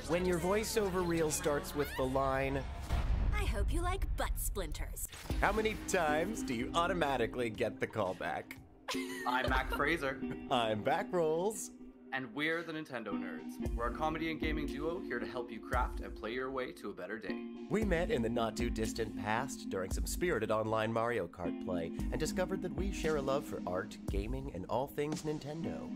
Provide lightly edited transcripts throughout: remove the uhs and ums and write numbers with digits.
When your voiceover reel starts with the line, I hope you like butt splinters. how many times do you automatically get the callback? I'm Mac Fraser. I'm Backrolls. And we're the Nintendo Nerds. We're a comedy and gaming duo here to help you craft and play your way to a better day. We met in the not-too-distant past during some spirited online Mario Kart play and discovered that we share a love for art, gaming, and all things Nintendo.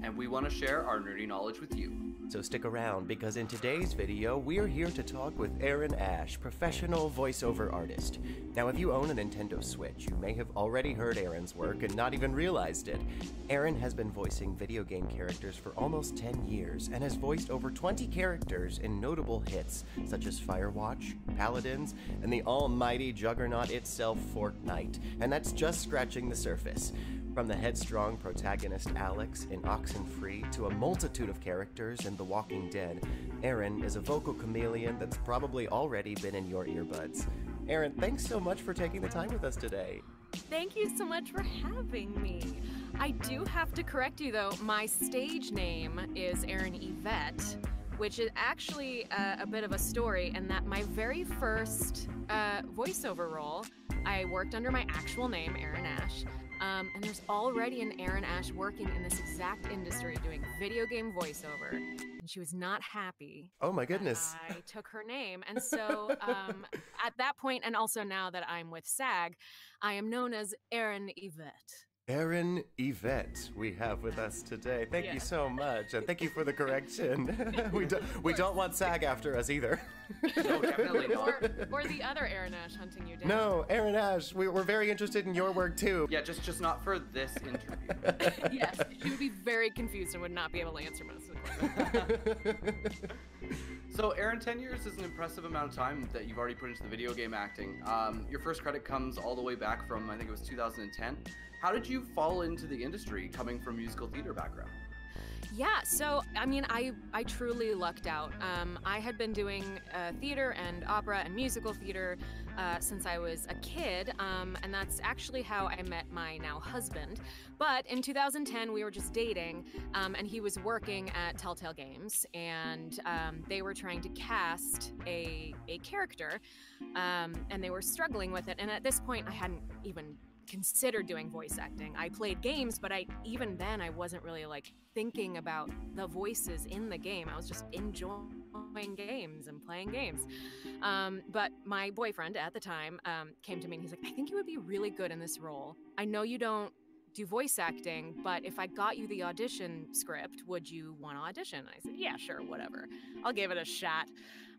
And we want to share our nerdy knowledge with you. So stick around, because in today's video, we're here to talk with Erin Ash, professional voiceover artist. Now, if you own a Nintendo Switch, you may have already heard Erin's work and not even realized it. Erin has been voicing video game characters for almost 10 years and has voiced over 20 characters in notable hits such as Firewatch, Paladins, and the almighty juggernaut itself, Fortnite. And that's just scratching the surface. From the headstrong protagonist Alex in Oxenfree to a multitude of characters in The Walking Dead, Erin is a vocal chameleon that's probably already been in your earbuds. Erin, thanks so much for taking the time with us today. Thank you so much for having me. I do have to correct you though, my stage name is Erin Yvette, which is actually a bit of a story in that my very first voiceover role, I worked under my actual name, Erin Ash. And there's already an Erin Ash working in this exact industry doing video game voiceover. And she was not happy. Oh my goodness. I took her name. And so at that point, and also now that I'm with SAG, I am known as Erin Yvette. Erin Yvette we have with us today. Thank you so much, and thank you for the correction. we don't want SAG after us either. No, definitely not. Or the other Erin Ash hunting you down. No, Erin Ash, we're very interested in your work too. Yeah, just not for this interview. Yes, she would be very confused and would not be able to answer most of the questions. So, Erin, 10 years is an impressive amount of time that you've already put into the video game acting. Your first credit comes all the way back from, I think it was 2010. How did you fall into the industry coming from musical theater background? Yeah, so, I mean, I truly lucked out. I had been doing theater and opera and musical theater since I was a kid, and that's actually how I met my now husband. But in 2010, we were just dating, and he was working at Telltale Games, and they were trying to cast a character, and they were struggling with it. And at this point, I hadn't even considered doing voice acting. I played games, but even then I wasn't really like thinking about the voices in the game. I was just enjoying games and playing games. But my boyfriend at the time came to me and he's like, I think you would be really good in this role. I know you don't do voice acting, but if I got you the audition script, would you want to audition? I said, yeah, sure, whatever. I'll give it a shot.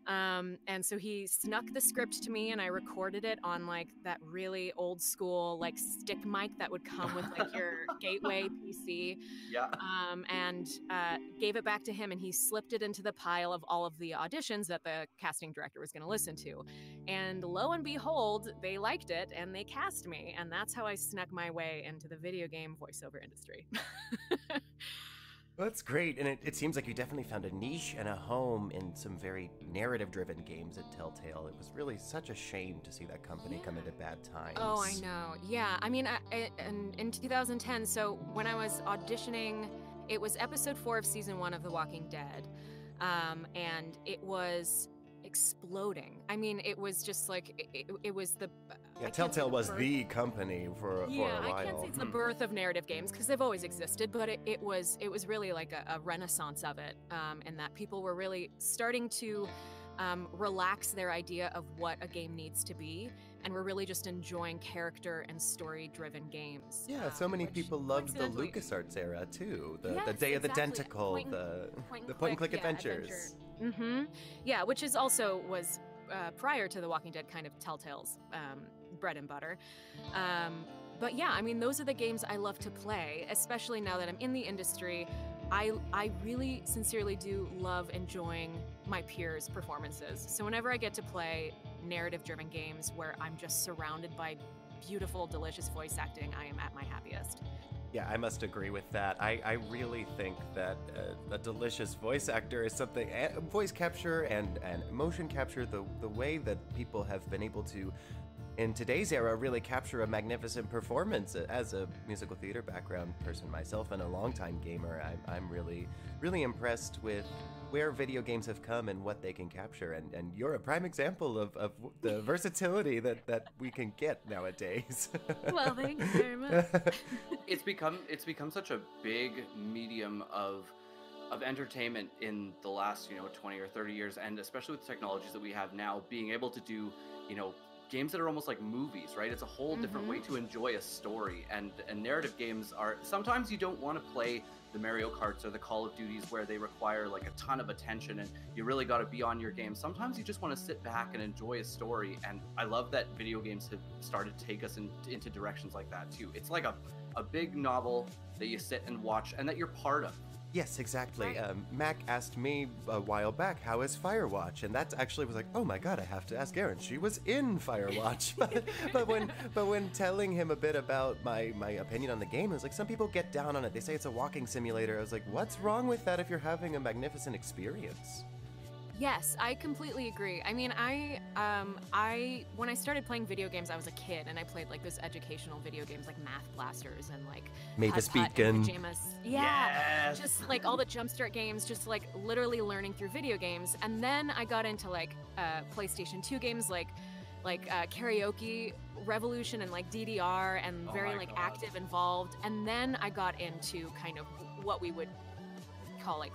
And so he snuck the script to me and I recorded it on like that really old school like stick mic that would come with like your gateway PC. Yeah. And gave it back to him and he slipped it into the pile of all of the auditions that the casting director was going to listen to. And lo and behold, they liked it and they cast me. And that's how I snuck my way into the video game voiceover industry. That's great, and it seems like you definitely found a niche and a home in some very narrative-driven games at Telltale. It was really such a shame to see that company come into bad times. Oh, I know. Yeah, I mean, in 2010, so when I was auditioning, it was episode 4 of season 1 of The Walking Dead, and it was exploding. I mean, it was just like, it was the... Yeah, Telltale was the company for a while. Yeah, I can't say it's the birth of narrative games, because they've always existed, but it was really like a renaissance of it, and that people were really starting to relax their idea of what a game needs to be, and we're really just enjoying character and story-driven games. Yeah, so many people loved the LucasArts era, too. The Day of the Tentacle, the point-and-click adventures. Mm-hmm. Yeah, which is also was prior to The Walking Dead kind of Telltale's bread and butter. But yeah, I mean, those are the games I love to play, especially now that I'm in the industry. I really sincerely do love enjoying my peers' performances. So whenever I get to play narrative-driven games where I'm just surrounded by beautiful, delicious voice acting, I am at my happiest. Yeah, I must agree with that. I really think that a delicious voice actor is something, voice capture and motion capture, the way that people have been able to in today's era really capture a magnificent performance. As a musical theater background person myself and a longtime gamer, I'm really impressed with where video games have come and what they can capture, and you're a prime example of the versatility that we can get nowadays. Well, thank you very much. It's become such a big medium of entertainment in the last 20 or 30 years, and especially with the technologies that we have now, being able to do games that are almost like movies, right? It's a whole different way to enjoy a story, and narrative games are, sometimes you don't want to play the Mario Karts or the Call of Duties where they require like a ton of attention and you really got to be on your game. Sometimes you just want to sit back and enjoy a story, and I love that video games have started to take us into directions like that too. It's like a big novel that you sit and watch and that you're part of. Yes, exactly. Mac asked me a while back, how is Firewatch? And that actually was like, oh my god, I have to ask Erin. She was in Firewatch. but when telling him a bit about my opinion on the game, it was like, some people get down on it. They say it's a walking simulator. I was like, what's wrong with that if you're having a magnificent experience? Yes, I completely agree. I mean, when I started playing video games, I was a kid, and I played like those educational video games like Math Blasters and like Mavis Putt Putt and Beacon. Pajamas. Yeah, Yes. just like all the jumpstart games, just like literally learning through video games. And then I got into like PlayStation 2 games like Karaoke Revolution and like DDR and very like active, involved. And then I got into kind of what we would call like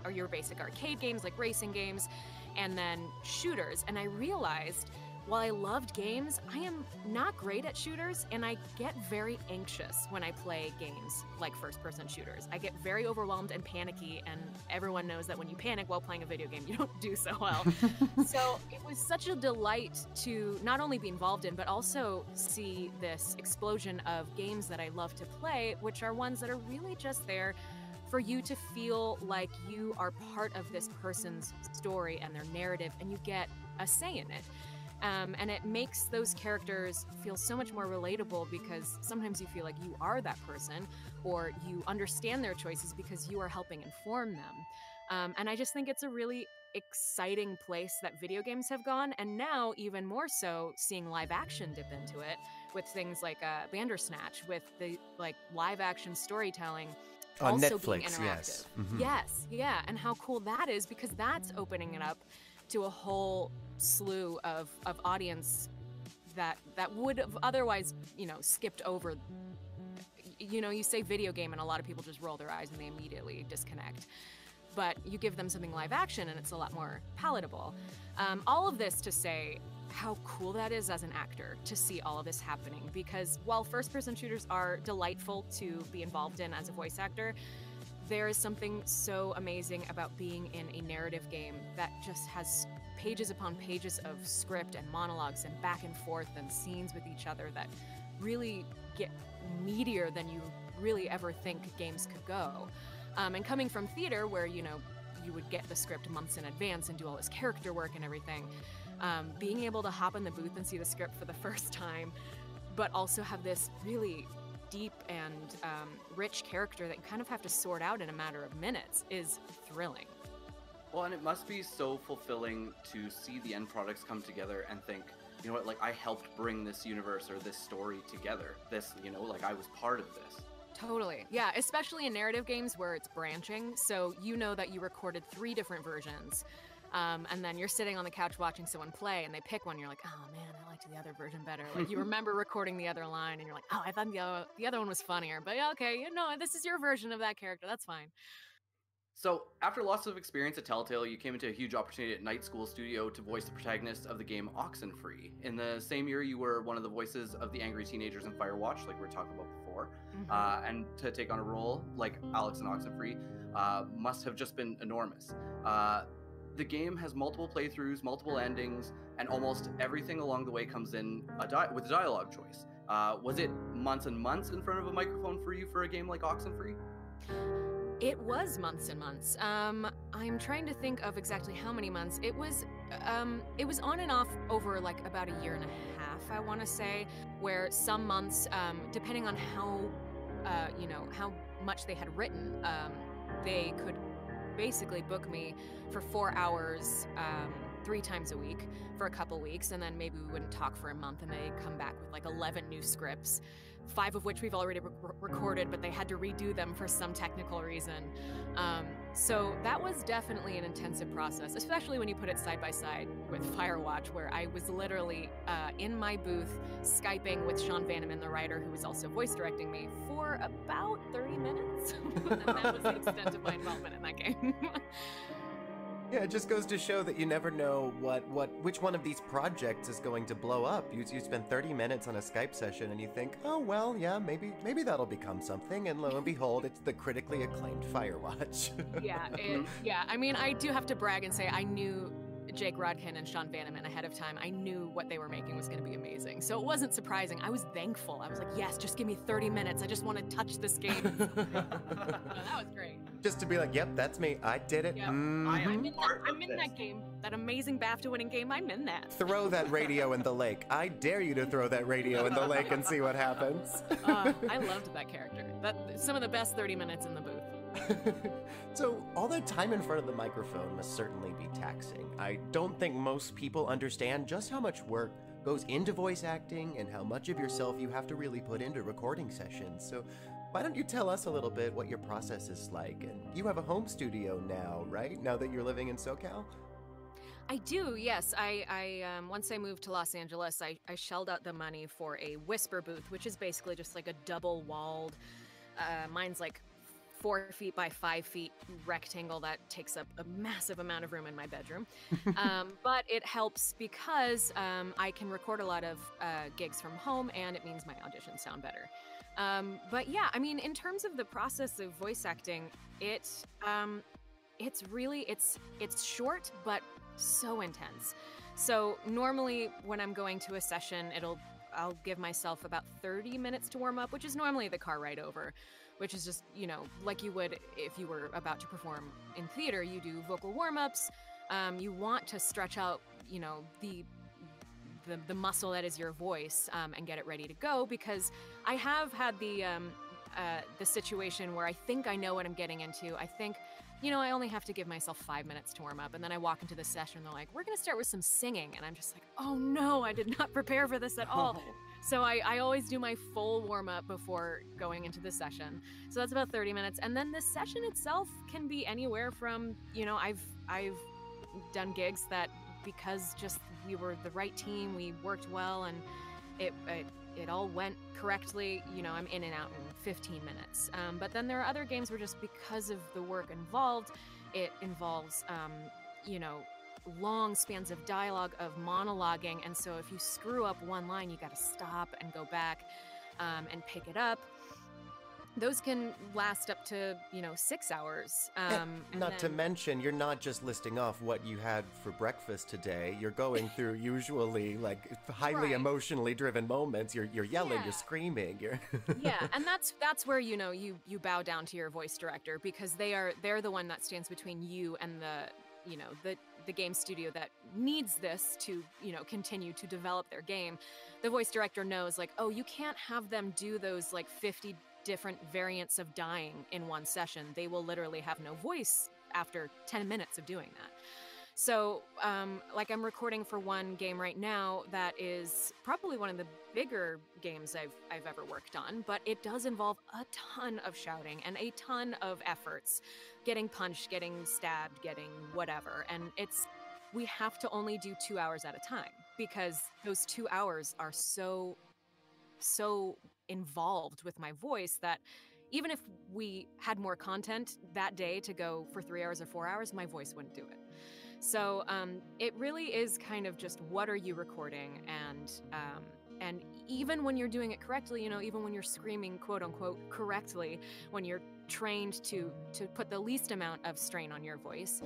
or your basic arcade games, like racing games, and then shooters. And I realized, while I loved games, I am not great at shooters, and I get very anxious when I play games like first-person shooters. I get very overwhelmed and panicky, and everyone knows that when you panic while playing a video game, you don't do so well. So it was such a delight to not only be involved in, but also see this explosion of games that I love to play, which are ones that are really just there for you to feel like you are part of this person's story and their narrative, and you get a say in it. And it makes those characters feel so much more relatable, because sometimes you feel like you are that person, or you understand their choices because you are helping inform them. And I just think it's a really exciting place that video games have gone, and now even more so seeing live action dip into it with things like Bandersnatch, with the like live action storytelling On also Netflix, being interactive. yes. Mm-hmm. Yes, yeah, and how cool that is, because that's opening it up to a whole slew of audience that would have otherwise, skipped over. You say video game and a lot of people just roll their eyes and they immediately disconnect. But you give them something live action and it's a lot more palatable. All of this to say how cool that is as an actor to see all of this happening, because while first-person shooters are delightful to be involved in as a voice actor, there is something so amazing about being in a narrative game that just has pages upon pages of script and monologues and back and forth and scenes with each other that really get meatier than you really ever think games could go. And coming from theater, where you would get the script months in advance and do all this character work and everything, being able to hop in the booth and see the script for the first time, but also have this really deep and rich character that you kind of have to sort out in a matter of minutes is thrilling. Well, and it must be so fulfilling to see the end products come together and think, you know what, like I helped bring this universe or this story together. This, like I was part of this. Totally. Yeah, especially in narrative games where it's branching. So you know that you recorded 3 different versions. And then you're sitting on the couch watching someone play and they pick one. You're like, oh man, I liked the other version better. Like you remember recording the other line and you're like, oh, I thought the other one was funnier. But yeah, okay, this is your version of that character. That's fine. So, after lots of experience at Telltale, you came into a huge opportunity at Night School Studio to voice the protagonist of the game Oxenfree. In the same year, you were one of the voices of the angry teenagers in Firewatch, like we were talking about before. And to take on a role like Alex in Oxenfree must have just been enormous. The game has multiple playthroughs, multiple endings, and almost everything along the way comes in with a dialogue choice. Was it months and months in front of a microphone for you for a game like Oxenfree? It was months and months. I'm trying to think of exactly how many months. It was on and off over like about a year and a half, I want to say, where some months, depending on how much they had written, they could basically book me for 4 hours 3 times a week for a couple weeks, and then maybe we wouldn't talk for a month, and they come back with like 11 new scripts, 5 of which we've already recorded, but they had to redo them for some technical reason. So that was definitely an intensive process, especially when you put it side by side with Firewatch, where I was literally in my booth Skyping with Sean Vanneman, the writer, who was also voice directing me, for about 30 minutes. And that was the extent of my involvement in that game. Yeah, it just goes to show that you never know which one of these projects is going to blow up. You spend 30 minutes on a Skype session and you think, oh well, yeah, maybe that'll become something, and lo and behold, it's the critically acclaimed Firewatch. Yeah. I mean, I do have to brag and say I knew Jake Rodkin and Sean Vanneman ahead of time. I knew what they were making was going to be amazing. So it wasn't surprising. I was thankful. I was like, yes, just give me 30 minutes. I just want to touch this game. That was great. Just to be like, yep, that's me. I did it. Yep. I'm in that game. That amazing BAFTA-winning game. I'm in that. Throw that radio in the lake. I dare you to throw that radio in the lake and see what happens. I loved that character. Some of the best 30 minutes in the booth. So, all that time in front of the microphone must certainly be taxing. I don't think most people understand just how much work goes into voice acting and how much of yourself you have to really put into recording sessions. So, why don't you tell us a little bit what your process is like? And you have a home studio now, right? Now that you're living in SoCal? I do, yes. I once I moved to Los Angeles, I shelled out the money for a whisper booth, which is basically just like a double-walled, mine's like 4 feet by 5 feet rectangle that takes up a massive amount of room in my bedroom. But it helps because I can record a lot of gigs from home, and it means my auditions sound better. But yeah, I mean, in terms of the process of voice acting, it's short, but so intense. So normally when I'm going to a session, I'll give myself about 30 minutes to warm up, which is normally the car ride over, which is just, like you would if you were about to perform in theater. You do vocal warm-ups. You want to stretch out, the muscle that is your voice, and get it ready to go, because I have had the situation where I think I know what I'm getting into. I think, I only have to give myself 5 minutes to warm up, and then I walk into the session, they're like, we're gonna start with some singing, and I'm just like, oh no, I did not prepare for this at all. So I always do my full warm-up before going into the session. So that's about 30 minutes. And then the session itself can be anywhere from, I've done gigs that, because just we were the right team, we worked well, and it all went correctly, I'm in and out in 15 minutes. But then there are other games where, just because of the work involved, it involves, long spans of dialogue, of monologuing, and so if you screw up one line, you got to stop and go back and pick it up. Those can last up to 6 hours. Not to mention, you're not just listing off what you had for breakfast today. You're going through usually like highly emotionally driven moments. You're yelling, you're screaming. Yeah, and that's where you bow down to your voice director, because they're the one that stands between you and the game studio that needs this to, continue to develop their game. The voice director knows, like, oh, you can't have them do those like 50 different variants of dying in one session. They will literally have no voice after 10 minutes of doing that. So, like, I'm recording for one game right now that is probably one of the bigger games I've ever worked on, but it does involve a ton of shouting and a ton of efforts, getting punched, getting stabbed, getting whatever, and we have to only do 2 hours at a time, because those 2 hours are so involved with my voice that even if we had more content that day to go for 3 hours or 4 hours, my voice wouldn't do it. So it really is kind of just, what are you recording? And even when you're doing it correctly, even when you're screaming, quote unquote, correctly, when you're trained to put the least amount of strain on your voice,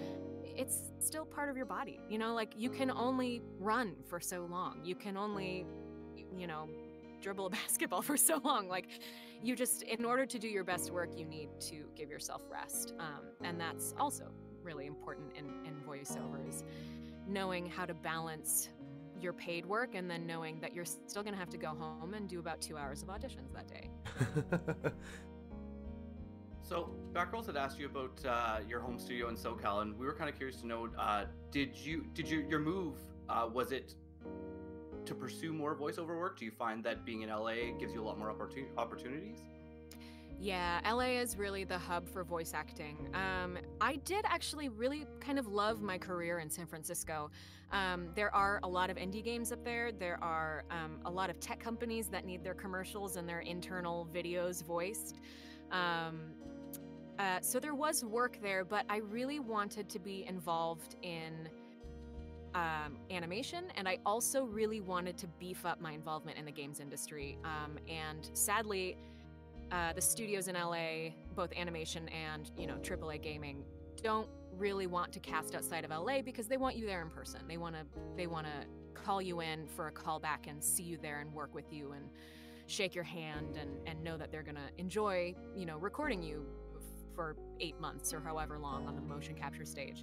it's still part of your body. Like, you can only run for so long. You can only, dribble a basketball for so long. Like, you just, in order to do your best work, you need to give yourself rest. And that's also really important in voiceover, is knowing how to balance your paid work and then knowing that you're still going to have to go home and do about 2 hours of auditions that day. So, Backrolls had asked you about your home studio in SoCal, and we were kind of curious to know: your move was it to pursue more voiceover work? Do you find that being in LA gives you a lot more opportunities? Yeah, LA is really the hub for voice acting. I did actually really kind of love my career in San Francisco. There are a lot of indie games up there. There are a lot of tech companies that need their commercials and their internal videos voiced. So there was work there, but I really wanted to be involved in animation, and I also really wanted to beef up my involvement in the games industry. And sadly, the studios in LA, both animation and, AAA gaming, don't really want to cast outside of LA because they want you there in person. They want to call you in for a callback and see you there and work with you and shake your hand and know that they're going to enjoy, recording you for 8 months or however long on the motion capture stage.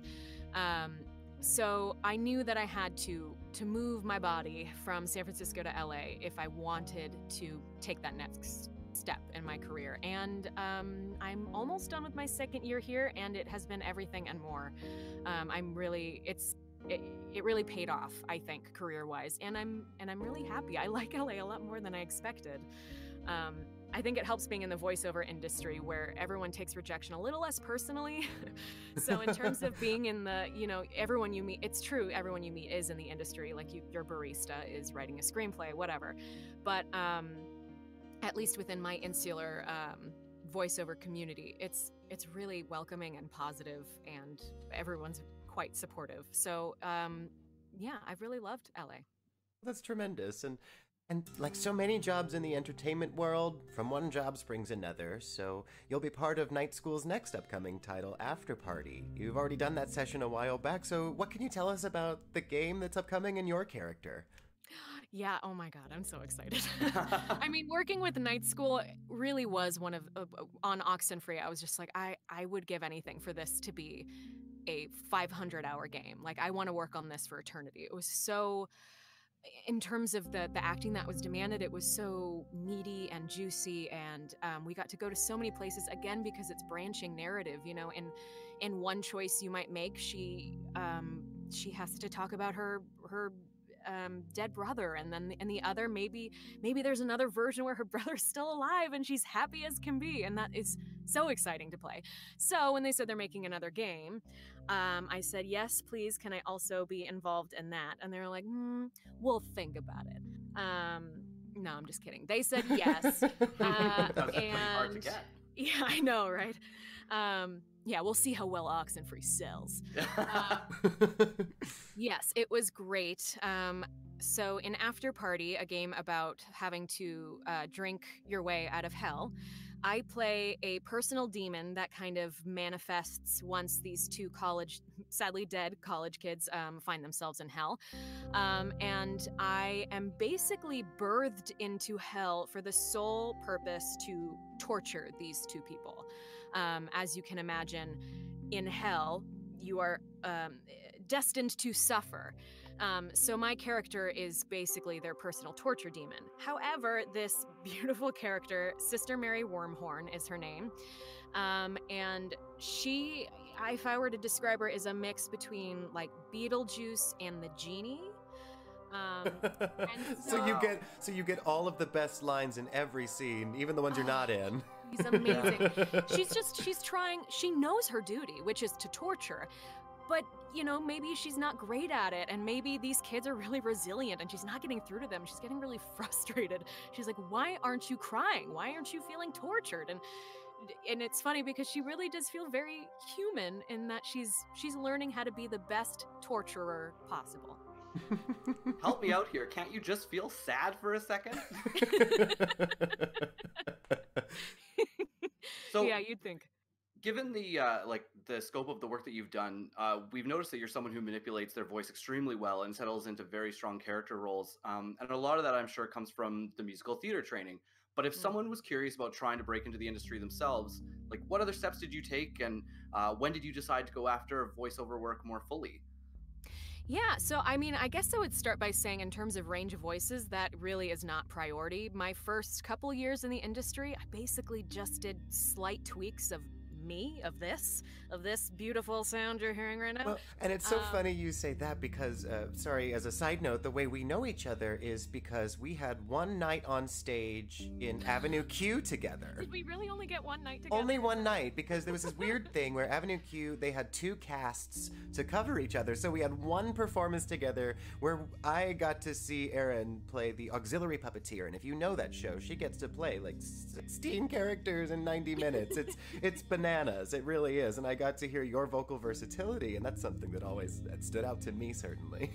So I knew that I had to move my body from San Francisco to LA if I wanted to take that next step in my career. And I'm almost done with my second year here, and it has been everything and more. It really paid off, I think, career-wise, and I'm really happy. I like LA a lot more than I expected. I think it helps being in the voiceover industry where everyone takes rejection a little less personally. So in terms of being in the, everyone you meet, it's true, everyone you meet is in the industry. Like your barista is writing a screenplay, whatever. But at least within my insular voiceover community, it's really welcoming and positive, and everyone's quite supportive. So yeah, I've really loved LA. That's tremendous. And like so many jobs in the entertainment world, from one job springs another, so you'll be part of Night School's next upcoming title, After Party. You've already done that session a while back, so what can you tell us about the game that's upcoming and your character? Yeah, oh my God, I'm so excited. I mean, working with Night School really was one of, on Oxenfree, I was just like, I would give anything for this to be a 500-hour game. Like, I want to work on this for eternity. It was so, in terms of the acting that was demanded, it was so meaty and juicy, and we got to go to so many places, again, because it's branching narrative, in one choice you might make, she has to talk about her dead brother, and then in the other, maybe there's another version where her brother's still alive and she's happy as can be, and that is so exciting to play. So when they said they're making another game, I said, yes, please, can I also be involved in that? And they were like, we'll think about it. No, I'm just kidding. They said yes. That's pretty hard to get. Yeah, I know, right? Yeah, we'll see how well Oxenfree sells. Yes, it was great. So in After Party, a game about having to drink your way out of hell, I play a personal demon that kind of manifests once these two sadly dead college kids find themselves in hell. And I am basically birthed into hell for the sole purpose to torture these two people. As you can imagine, in hell, you are destined to suffer. So my character is basically their personal torture demon. However, this beautiful character, Sister Mary Wormhorn is her name, and she, if I were to describe her, is a mix between like Beetlejuice and the genie. And so you get all of the best lines in every scene, even the ones you're not in. She's amazing. She knows her duty, which is to torture. But, maybe she's not great at it, and maybe these kids are really resilient and she's not getting through to them. She's getting really frustrated. She's like, why aren't you crying? Why aren't you feeling tortured? And it's funny because she really does feel very human in that she's learning how to be the best torturer possible. Help me out here. Can't you just feel sad for a second? So, yeah, you'd think. Given the the scope of the work that you've done, we've noticed that you're someone who manipulates their voice extremely well and settles into very strong character roles. And a lot of that, I'm sure, comes from the musical theater training. But if someone was curious about trying to break into the industry themselves, like what other steps did you take, and when did you decide to go after voiceover work more fully? Yeah, so I mean, I guess I would start by saying in terms of range of voices, that really is not priority. My first couple years in the industry, I basically just did slight tweaks of me, of this beautiful sound you're hearing right now. Well, and it's so funny you say that because, sorry, as a side note, the way we know each other is because we had one night on stage in Avenue Q together. Did we really only get one night together? Only one night, because there was this weird thing where Avenue Q, they had two casts to cover each other. So we had one performance together where I got to see Erin play the auxiliary puppeteer. And if you know that show, she gets to play like 16 characters in 90 minutes. It's bananas. It really is. And I got to hear your vocal versatility, and that's something that always stood out to me, certainly.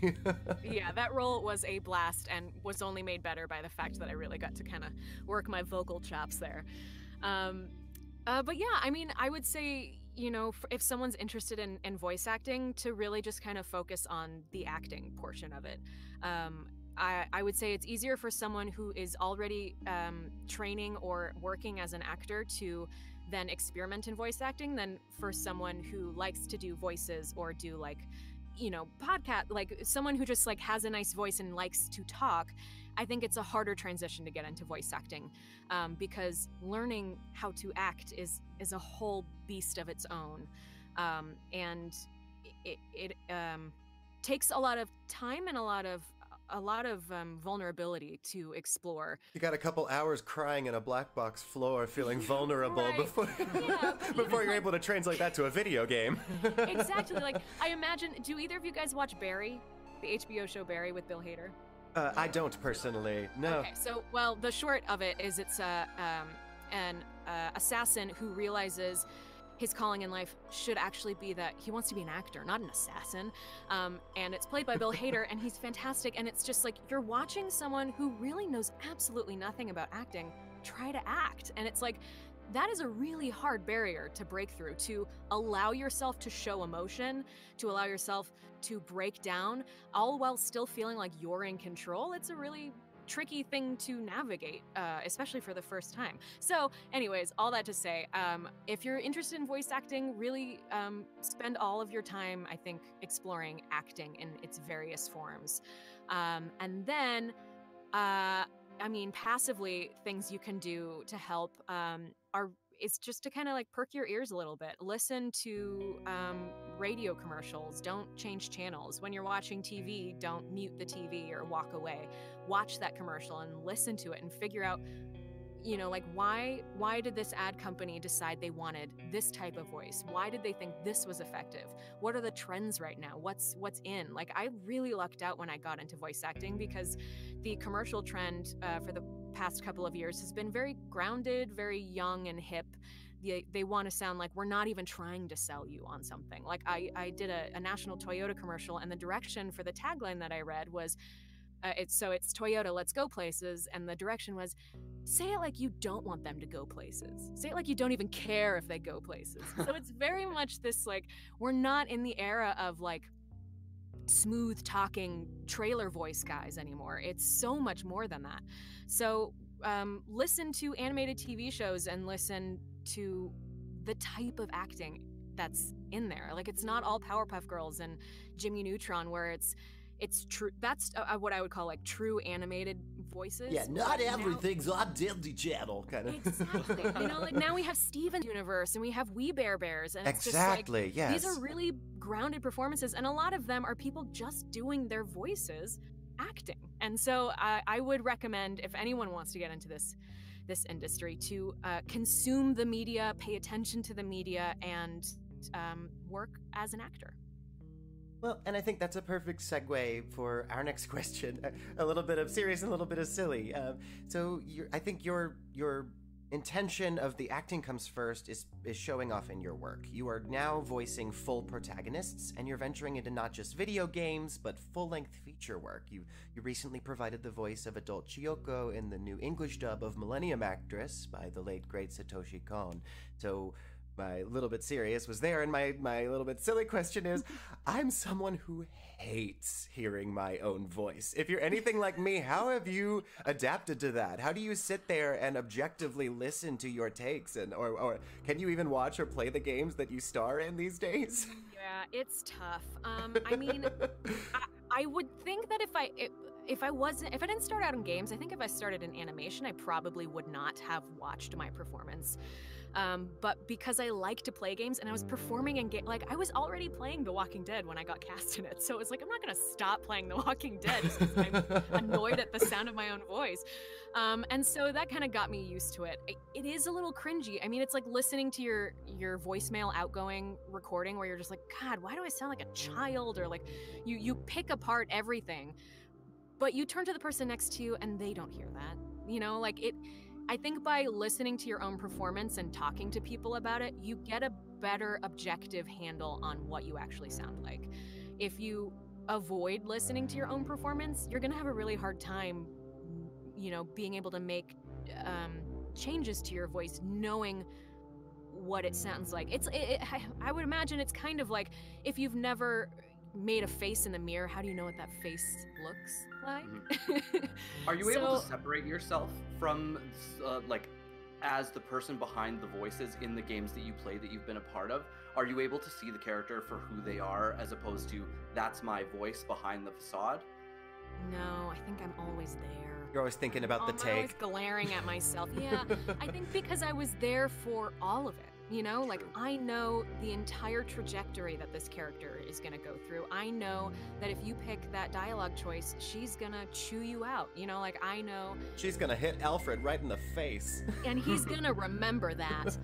Yeah, that role was a blast and was only made better by the fact that I really got to kind of work my vocal chops there. But yeah, I mean, I would say, you know, if someone's interested in voice acting, to really just kind of focus on the acting portion of it. I would say it's easier for someone who is already training or working as an actor to then experiment in voice acting than for someone who likes to do voices or do like, you know, podcast, like someone who just like has a nice voice and likes to talk. I think it's a harder transition to get into voice acting because learning how to act is a whole beast of its own, and it takes a lot of time and a lot of vulnerability to explore. You got a couple hours crying in a black box floor, feeling vulnerable Right. before before you're able to translate that to a video game. Exactly. Like, I imagine. Do either of you guys watch Barry, the HBO show Barry with Bill Hader? I don't personally. No. Okay, so, well, the short of it is it's an assassin who realizes his calling in life should actually be that he wants to be an actor, not an assassin. And it's played by Bill Hader, and he's fantastic. And it's just like you're watching someone who really knows absolutely nothing about acting try to act. And it's like, that is a really hard barrier to break through, to allow yourself to show emotion, to allow yourself to break down, all while still feeling like you're in control. It's a really tricky thing to navigate, especially for the first time. So anyways, all that to say, if you're interested in voice acting, really spend all of your time, I think, exploring acting in its various forms. And then, I mean, passively, things you can do to help is just to kind of like perk your ears a little bit. Listen to radio commercials. Don't change channels. When you're watching TV, don't mute the TV or walk away. Watch that commercial and listen to it and figure out, you know, like why did this ad company decide they wanted this type of voice? Why did they think this was effective? What are the trends right now? What's in? Like, I really lucked out when I got into voice acting because the commercial trend for the past couple of years has been very grounded, very young and hip. They want to sound like we're not even trying to sell you on something. Like I did a national Toyota commercial, and the direction for the tagline that I read was, it's Toyota, let's go places. And the direction was, say it like you don't want them to go places. Say it like you don't even care if they go places. So it's very much this, like, we're not in the era of like smooth talking trailer voice guys anymore. It's so much more than that. So listen to animated TV shows and listen to the type of acting that's in there. Like, it's not all Powerpuff Girls and Jimmy Neutron where it's true. That's what I would call like true animated voices. Yeah, not everything's on Disney Channel, kind of. Exactly. You know, like now we have Steven's Universe and we have We Bare Bears, and it's Exactly, just like, yes. these are really grounded performances, and a lot of them are people just doing their voices acting. And so I would recommend, if anyone wants to get into this industry, to consume the media, pay attention to the media, and work as an actor. Well, and I think that's a perfect segue for our next question. A little bit of serious and a little bit of silly. So I think your intention of the acting comes first is showing off in your work. You are now voicing full protagonists, and you're venturing into not just video games, but full-length feature work. You recently provided the voice of adult Chiyoko in the new English dub of Millennium Actress by the late, great Satoshi Kon. So my little bit serious was there, and my little bit silly question is, I'm someone who hates hearing my own voice. If you're anything like me, how have you adapted to that? How do you sit there and objectively listen to your takes, and or can you even watch or play the games that you star in these days? Yeah, it's tough. I mean, I would think that if I didn't start out in games, I think if I started in animation, I probably would not have watched my performance. But because I like to play games and I was performing in like I was already playing The Walking Dead when I got cast in it. So it's like, I'm not gonna stop playing The Walking Dead just because I'm annoyed at the sound of my own voice. And so that kind of got me used to it. It is a little cringy. I mean, it's like listening to your voicemail outgoing recording where you're just like, God, why do I sound like a child? Or like you pick apart everything, but you turn to the person next to you and they don't hear that. You know, like I think by listening to your own performance and talking to people about it, you get a better objective handle on what you actually sound like. If you avoid listening to your own performance, you're gonna have a really hard time, you know, being able to make changes to your voice, knowing what it sounds like. I would imagine it's kind of like if you've never made a face in the mirror, how do you know what that face looks like? Mm-hmm. Are you able to separate yourself from like as the person behind the voices in the games that you play that you've been a part of? Are you able to see the character for who they are as opposed to that's my voice behind the facade? No, I think I'm always there. You're always thinking about the take. I'm always glaring at myself. Yeah, I think because I was there for all of it. You know, like I know the entire trajectory that this character is gonna go through. I know that if you pick that dialogue choice, she's gonna chew you out. You know, like I know she's gonna hit Alfred right in the face. And he's gonna remember that.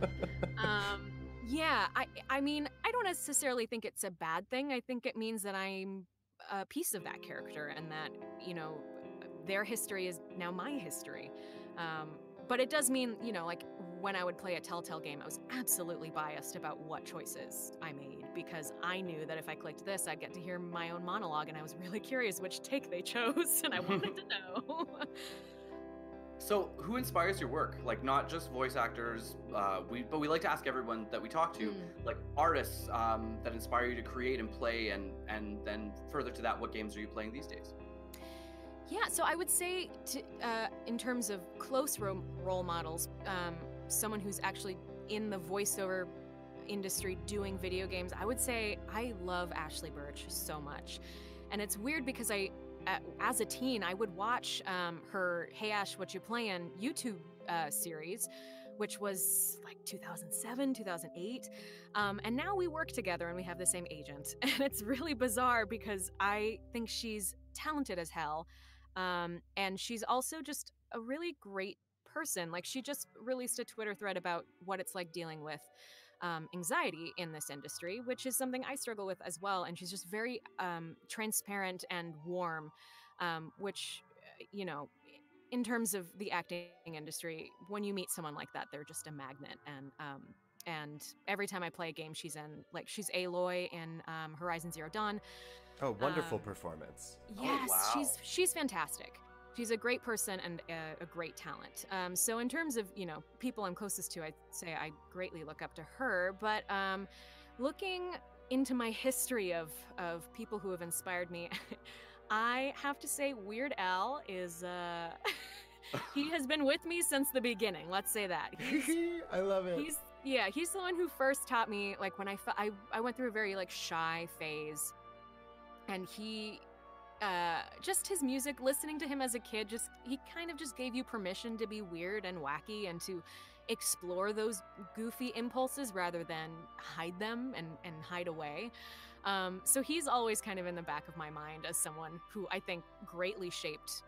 Yeah, I mean, I don't necessarily think it's a bad thing. I think it means that I'm a piece of that character and that, you know, their history is now my history. But it does mean, you know, like when I would play a Telltale game, I was absolutely biased about what choices I made because I knew that if I clicked this, I'd get to hear my own monologue, and I was really curious which take they chose, and I wanted to know. So who inspires your work? Like not just voice actors, but we like to ask everyone that we talk to, like artists that inspire you to create and play, and then further to that, what games are you playing these days? Yeah, so I would say, in terms of close role models, someone who's actually in the voiceover industry doing video games, I would say I love Ashley Birch so much. And it's weird because as a teen, I would watch her Hey Ash, What You Playin' YouTube series, which was like 2007, 2008. And now we work together and we have the same agent. And it's really bizarre because I think she's talented as hell. And she's also just a really great person. Like she just released a Twitter thread about what it's like dealing with anxiety in this industry, which is something I struggle with as well. And she's just very transparent and warm, which, you know, in terms of the acting industry, when you meet someone like that, they're just a magnet. And every time I play a game she's in, like she's Aloy in Horizon Zero Dawn. Oh, wonderful performance. Yes, oh, wow. she's fantastic. She's a great person and a great talent. So in terms of, you know, people I'm closest to, I'd say I greatly look up to her. But looking into my history of people who have inspired me, I have to say Weird Al is, he has been with me since the beginning. Let's say that. I love it. He's the one who first taught me, like when I went through a very like shy phase. And he, just his music, listening to him as a kid, he kind of just gave you permission to be weird and wacky and to explore those goofy impulses rather than hide them and hide away. So he's always kind of in the back of my mind as someone who I think greatly shaped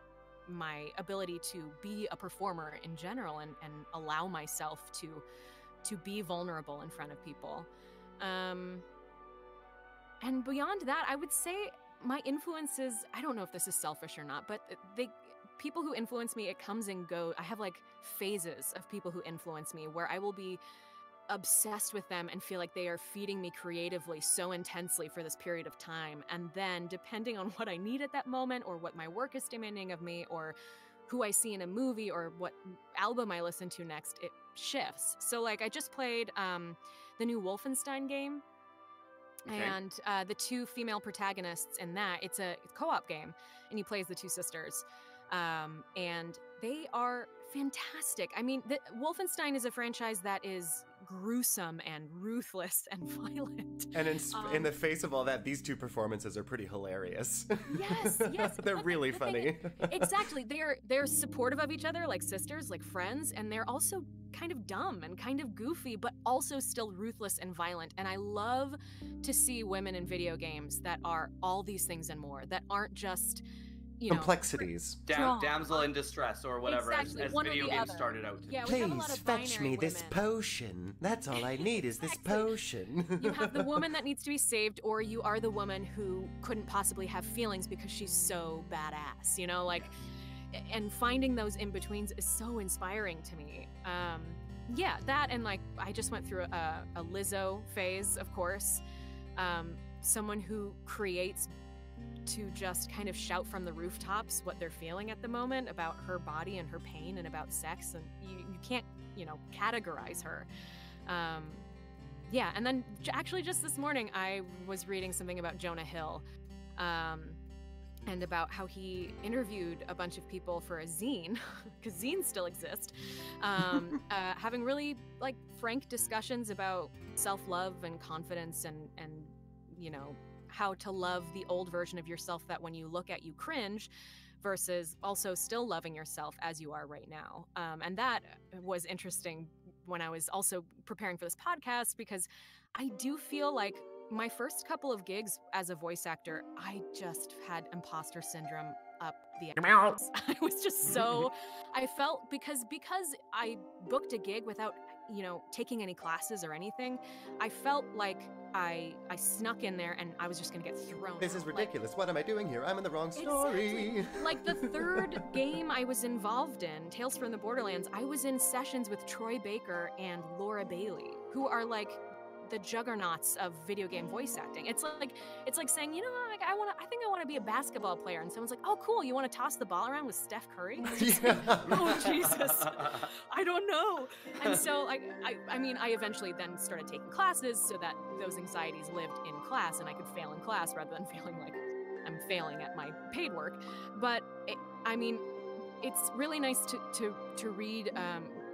my ability to be a performer in general and allow myself to be vulnerable in front of people. And beyond that, I would say my influences, I don't know if this is selfish or not, but people who influence me, it comes and goes. I have like phases of people who influence me where I will be obsessed with them and feel like they are feeding me creatively so intensely for this period of time. And then depending on what I need at that moment or what my work is demanding of me or who I see in a movie or what album I listen to next, it shifts. So like I just played the new Wolfenstein game. Okay. And the two female protagonists in that, it's a co-op game, and you play as the two sisters. And they are fantastic. I mean, Wolfenstein is a franchise that is gruesome and ruthless and violent. And in the face of all that, these two performances are pretty hilarious. Yes, yes. They're really funny. Exactly. They're supportive of each other, like sisters, like friends, and they're also kind of dumb and kind of goofy, but also still ruthless and violent. And I love to see women in video games that are all these things and more, that aren't just, you know, complexities. Damsel in distress or whatever, exactly. as video games started out to be. Yeah, we have a lot Please of fetch me binary this women. potion. That's all I need is this potion. You have the woman that needs to be saved, or you are the woman who couldn't possibly have feelings because she's so badass, you know, like, and finding those in-betweens is so inspiring to me. Yeah, that, and like, I just went through a Lizzo phase, of course. Someone who creates to just kind of shout from the rooftops what they're feeling at the moment about her body and her pain and about sex, and you can't, you know, categorize her. Yeah, and then actually just this morning I was reading something about Jonah Hill, and about how he interviewed a bunch of people for a zine, because zines still exist, having really like frank discussions about self-love and confidence and you know, how to love the old version of yourself that when you look at you cringe, versus also still loving yourself as you are right now. And that was interesting when I was also preparing for this podcast, because I do feel like my first couple of gigs as a voice actor, I just had imposter syndrome up the ass. I was just so, I felt because I booked a gig without, you know, taking any classes or anything, I felt like I snuck in there and I was just gonna get thrown This out. is ridiculous. What am I doing here? I'm in the wrong story. Exactly. Like the third game I was involved in, Tales from the Borderlands, I was in sessions with Troy Baker and Laura Bailey, who are like the juggernauts of video game voice acting. It's like saying, you know, like I think I want to be a basketball player, and someone's like, oh cool, you want to toss the ball around with Steph Curry? Oh Jesus, I don't know. And so I mean I eventually then started taking classes so that those anxieties lived in class and I could fail in class rather than feeling like I'm failing at my paid work. But I mean, it's really nice to read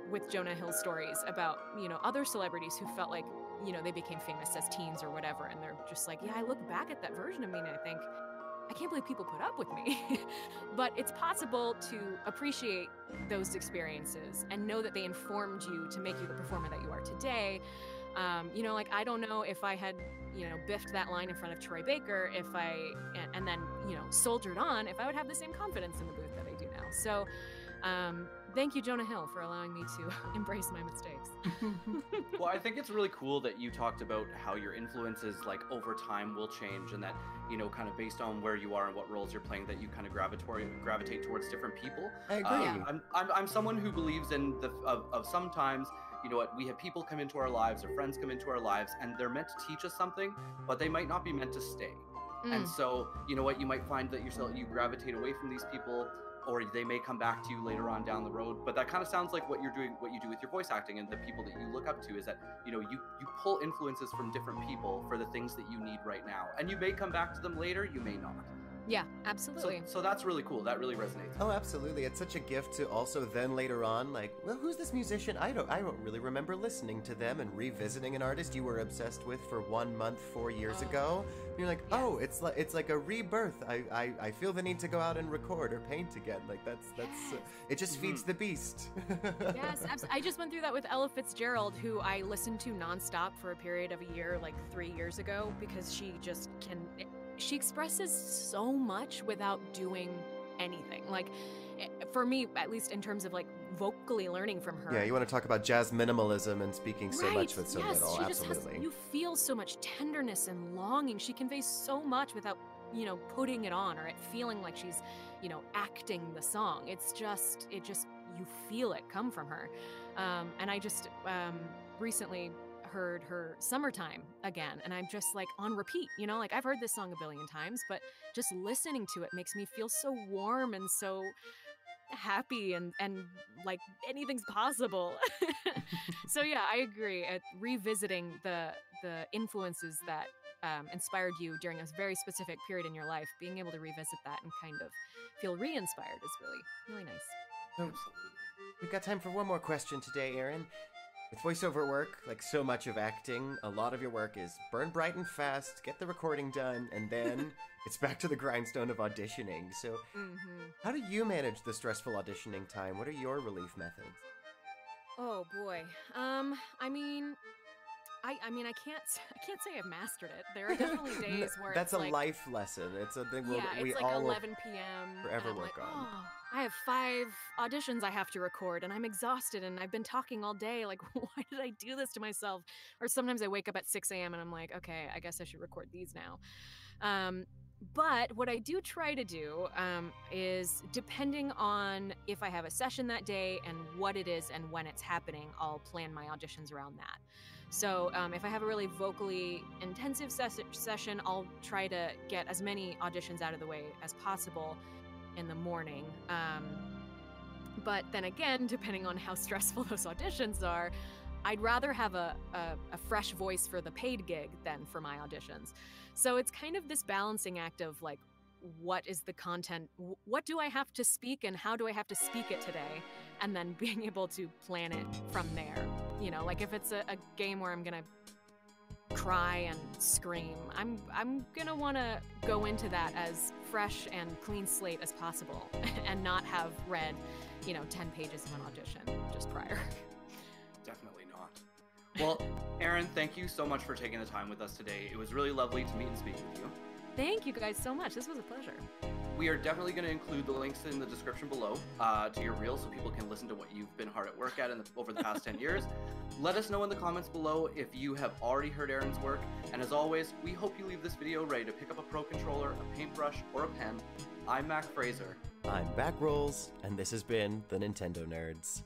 with Jonah Hill's stories about, you know, other celebrities who felt like, you know, they became famous as teens or whatever, and they're just like, yeah, I look back at that version of me and I think, I can't believe people put up with me. But it's possible to appreciate those experiences and know that they informed you to make you the performer that you are today. You know, like, I don't know if I had, you know, biffed that line in front of Troy Baker, and then, you know, soldiered on, if I would have the same confidence in the booth that I do now. So, thank you, Jonah Hill, for allowing me to embrace my mistakes. Well, I think it's really cool that you talked about how your influences, like, over time will change, and that, you know, kind of based on where you are and what roles you're playing, that you kind of gravitate towards different people. I agree. I'm someone who believes in of sometimes, you know what, we have people come into our lives or friends come into our lives and they're meant to teach us something, but they might not be meant to stay. And so, you know what, you might find that you gravitate away from these people, or they may come back to you later on down the road. But that kind of sounds like what you do with your voice acting, and the people that you look up to, is that, you know, you pull influences from different people for the things that you need right now. And you may come back to them later, you may not. Yeah, absolutely. So that's really cool. That really resonates. Oh, absolutely. It's such a gift to also then later on, like, well, who's this musician? I don't really remember listening to them, and revisiting an artist you were obsessed with for 1 month 4 years ago. And you're like, oh, it's like a rebirth. I feel the need to go out and record or paint again. Like that's it just feeds the beast. Yes, absolutely. I just went through that with Ella Fitzgerald, who I listened to nonstop for a period of a year, like 3 years ago, because she just she expresses so much without doing anything. Like, for me, at least in terms of like vocally learning from her. Yeah, you want to talk about jazz minimalism and speaking so much with so yes, little. she Absolutely. Just you feel so much tenderness and longing. She conveys so much without, you know, putting it on or it feeling like she's, you know, acting the song. It just you feel it come from her. And I just recently heard her Summertime again, and I'm just like on repeat, you know, like I've heard this song a billion times, but just listening to it makes me feel so warm and so happy and like anything's possible. So yeah, I agree. Revisiting the influences that inspired you during a very specific period in your life, being able to revisit that and kind of feel re-inspired is really, really nice. We've got time for one more question today, Erin. With voiceover work, like so much of acting, a lot of your work is burn bright and fast, get the recording done, and then it's back to the grindstone of auditioning. So, how do you manage the stressful auditioning time? What are your relief methods? Oh boy. I mean, I can't say I've mastered it. There are definitely days where That's it's a like, life lesson. It's a thing yeah, we it's like all 11 p.m. forever and I'm work like, on. oh, I have 5 auditions I have to record, and I'm exhausted, and I've been talking all day. Like, why did I do this to myself? Or sometimes I wake up at 6 a.m. and I'm like, okay, I guess I should record these now. But what I do try to do is, depending on if I have a session that day and what it is and when it's happening, I'll plan my auditions around that. So if I have a really vocally intensive session, I'll try to get as many auditions out of the way as possible in the morning. But then again, depending on how stressful those auditions are, I'd rather have a fresh voice for the paid gig than for my auditions. So it's kind of this balancing act of like, what is the content? What do I have to speak and how do I have to speak it today? And then being able to plan it from there. You know, like if it's a game where I'm gonna cry and scream, I'm gonna wanna go into that as fresh and clean slate as possible and not have read, 10 pages of an audition just prior. Definitely not. Well, Erin, thank you so much for taking the time with us today. It was really lovely to meet and speak with you. Thank you guys so much. This was a pleasure. We are definitely going to include the links in the description below to your reel so people can listen to what you've been hard at work at over the past 10 years. Let us know in the comments below if you have already heard Erin's work. And as always, we hope you leave this video ready to pick up a pro controller, a paintbrush, or a pen. I'm Mac Fraser. I'm Backrolls, and this has been the Nintendo Nerds.